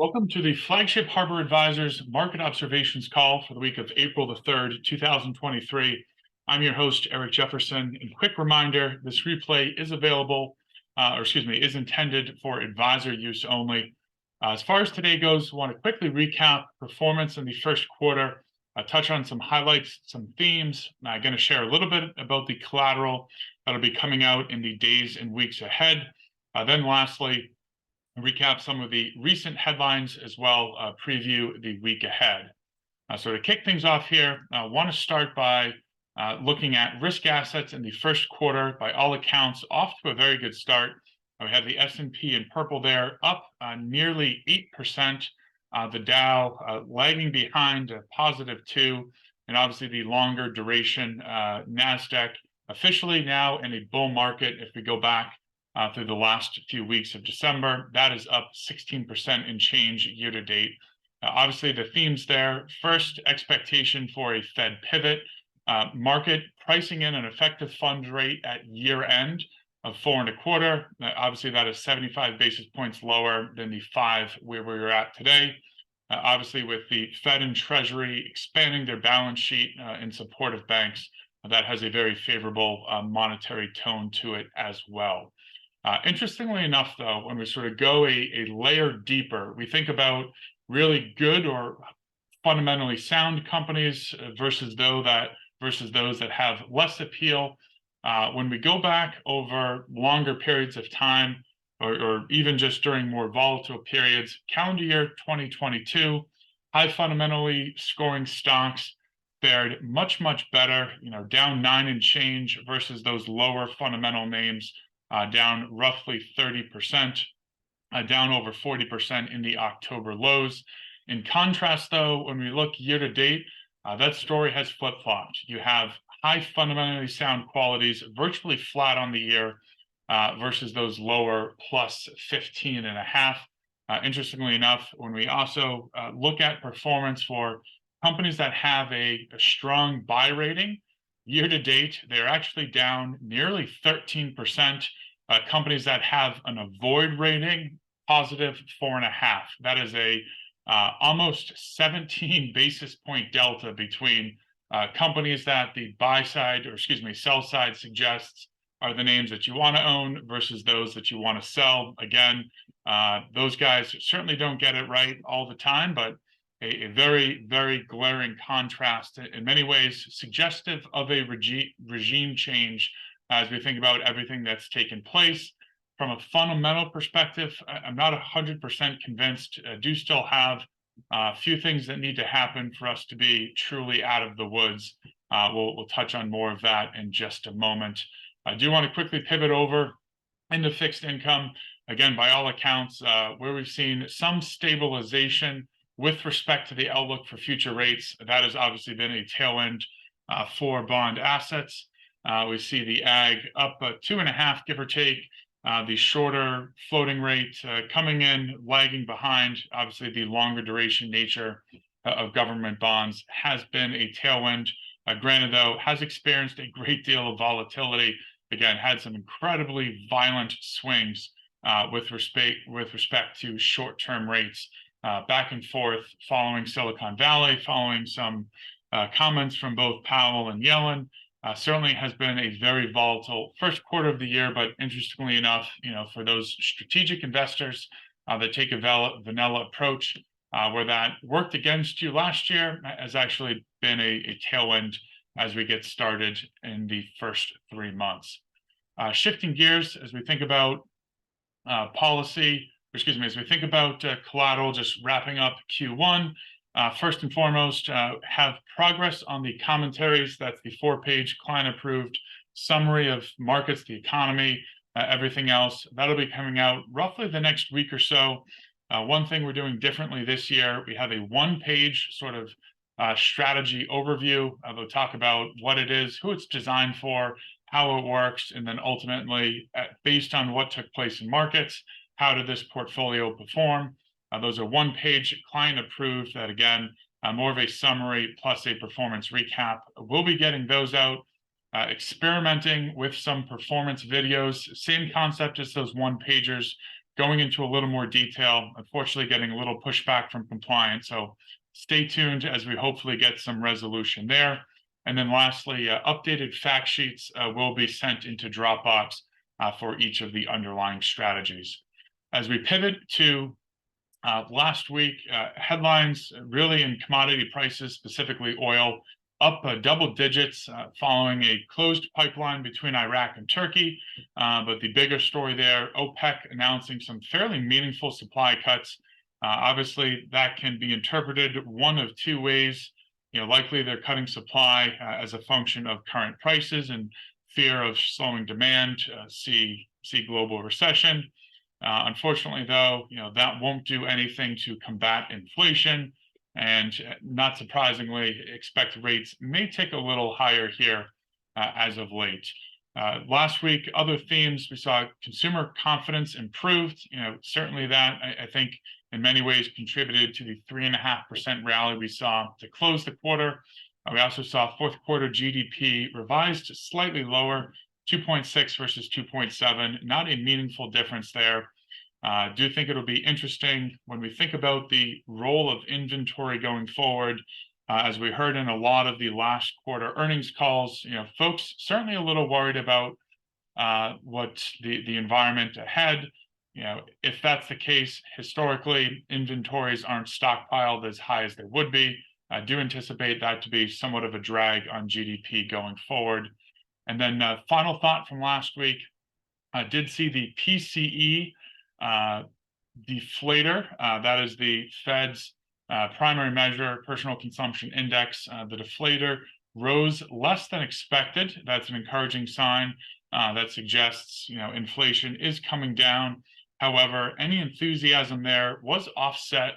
Welcome to the Flagship Harbor Advisors Market Observations Call for the week of April the 3rd, 2023. I'm your host, Eric Jefferson. And quick reminder, this replay is available, is intended for advisor use only. As far as today goes, I want to quickly recap performance in the first quarter, touch on some highlights, some themes. I'm going to share a little bit about the collateral that'll be coming out in the days and weeks ahead. Then lastly, recap some of the recent headlines as well, preview the week ahead. So to kick things off here, I want to start by looking at risk assets in the first quarter. By all accounts, off to a very good start. We have the S&P in purple there, up nearly 8%. The Dow lagging behind, +2%, and obviously the longer duration NASDAQ officially now in a bull market. If we go back through the last few weeks of December, that is up 16% in change year to date. Obviously, the themes there: first, expectation for a Fed pivot, market pricing in an effective funds rate at year end of 4.25. Obviously, that is 75 basis points lower than the 5 where we were at today. Obviously, with the Fed and Treasury expanding their balance sheet in support of banks, that has a very favorable monetary tone to it as well. Interestingly enough, though, when we sort of go a layer deeper, we think about really good or fundamentally sound companies versus those that have less appeal. When we go back over longer periods of time, or even just during more volatile periods, calendar year 2022, high fundamentally scoring stocks fared much better. Down 9 and change versus those lower fundamental names. Down roughly 30%, down over 40% in the October lows. In contrast, though, when we look year to date, that story has flip-flopped. You have high fundamentally sound qualities virtually flat on the year versus those lower +15.5. Interestingly enough, when we also look at performance for companies that have a strong buy rating, year to date, they're actually down nearly 13%. Companies that have an avoid rating, +4.5. That is a almost 17 basis point delta between companies that the sell side suggests are the names that you want to own versus those that you want to sell. Again, those guys certainly don't get it right all the time, but a very glaring contrast, in many ways suggestive of a regime change as we think about everything that's taken place. From a fundamental perspective, I'm not 100% convinced. I do still have a few things that need to happen for us to be truly out of the woods. We'll touch on more of that in just a moment. I do want to quickly pivot over into fixed income. Again, by all accounts, where we've seen some stabilization with respect to the outlook for future rates, that has obviously been a tailwind for bond assets. We see the ag up 2.5, give or take. The shorter floating rate coming in, lagging behind. Obviously, the longer duration nature of government bonds has been a tailwind. Granted, though, has experienced a great deal of volatility. Again, had some incredibly violent swings with respect to short-term rates, back and forth following Silicon Valley, following some comments from both Powell and Yellen. Certainly has been a very volatile first quarter of the year, but interestingly enough, for those strategic investors that take a vanilla approach, where that worked against you last year, has actually been a tailwind as we get started in the first 3 months. Shifting gears, as we think about as we think about collateral, just wrapping up Q1. First and foremost, have progress on the commentaries. That's the 4-page client-approved summary of markets, the economy, everything else. That'll be coming out roughly the next week or so. One thing we're doing differently this year, we have a 1-page sort of strategy overview. We'll talk about what it is, who it's designed for, how it works, and then ultimately, based on what took place in markets, how did this portfolio perform? Those are 1-page client approved. That again, more of a summary plus a performance recap. We'll be getting those out, experimenting with some performance videos. Same concept as those 1-pagers, going into a little more detail, unfortunately getting a little pushback from compliance. So stay tuned as we hopefully get some resolution there. And then lastly, updated fact sheets will be sent into Dropbox for each of the underlying strategies. As we pivot to last week, headlines really in commodity prices, specifically oil, up double digits following a closed pipeline between Iraq and Turkey. But the bigger story there, OPEC announcing some fairly meaningful supply cuts. Obviously, that can be interpreted one of two ways. Likely they're cutting supply as a function of current prices and fear of slowing demand, see global recession. Unfortunately, though, that won't do anything to combat inflation. And not surprisingly, expect rates may take a little higher here as of late. Last week, other themes, we saw consumer confidence improved. Certainly that, I think, in many ways contributed to the 3.5% rally we saw to close the quarter. We also saw fourth quarter GDP revised slightly lower, 2.6 versus 2.7, not a meaningful difference there. Do think it'll be interesting when we think about the role of inventory going forward. As we heard in a lot of the last quarter earnings calls, folks certainly a little worried about what the environment ahead. If that's the case, historically, inventories aren't stockpiled as high as they would be. I do anticipate that to be somewhat of a drag on GDP going forward. And then final thought from last week, I did see the PCE deflator. That is the Fed's primary measure, personal consumption index. The deflator rose less than expected. That's an encouraging sign that suggests inflation is coming down. However, any enthusiasm there was offset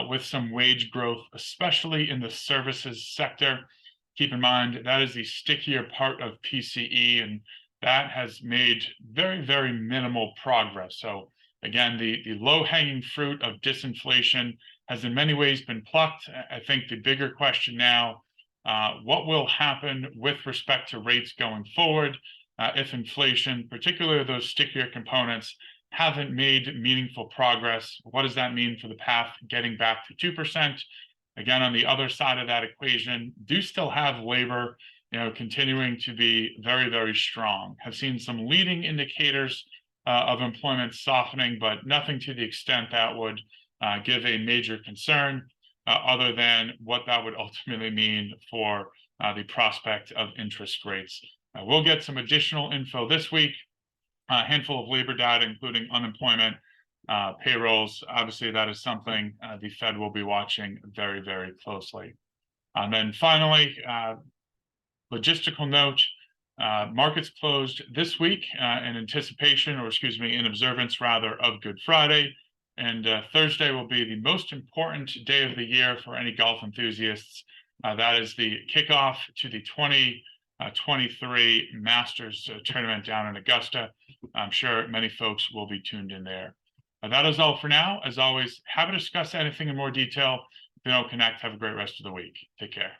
with some wage growth, especially in the services sector. Keep in mind that is the stickier part of PCE, and that has made very, very minimal progress. So again, the low-hanging fruit of disinflation has in many ways been plucked. I think the bigger question now, what will happen with respect to rates going forward if inflation, particularly those stickier components, haven't made meaningful progress? What does that mean for the path getting back to 2%? Again, on the other side of that equation, do still have labor, continuing to be very, very strong. Have seen some leading indicators of employment softening, but nothing to the extent that would give a major concern, other than what that would ultimately mean for the prospect of interest rates. We'll get some additional info this week. A handful of labor data, including unemployment, payrolls. Obviously, that is something the Fed will be watching very, very closely. And then finally, logistical note, markets closed this week in anticipation, or excuse me, in observance rather, of Good Friday. And Thursday will be the most important day of the year for any golf enthusiasts. That is the kickoff to the 2023 Masters tournament down in Augusta. I'm sure many folks will be tuned in there. That is all for now. As always, happy to discuss anything in more detail. If you don't connect, have a great rest of the week. Take care.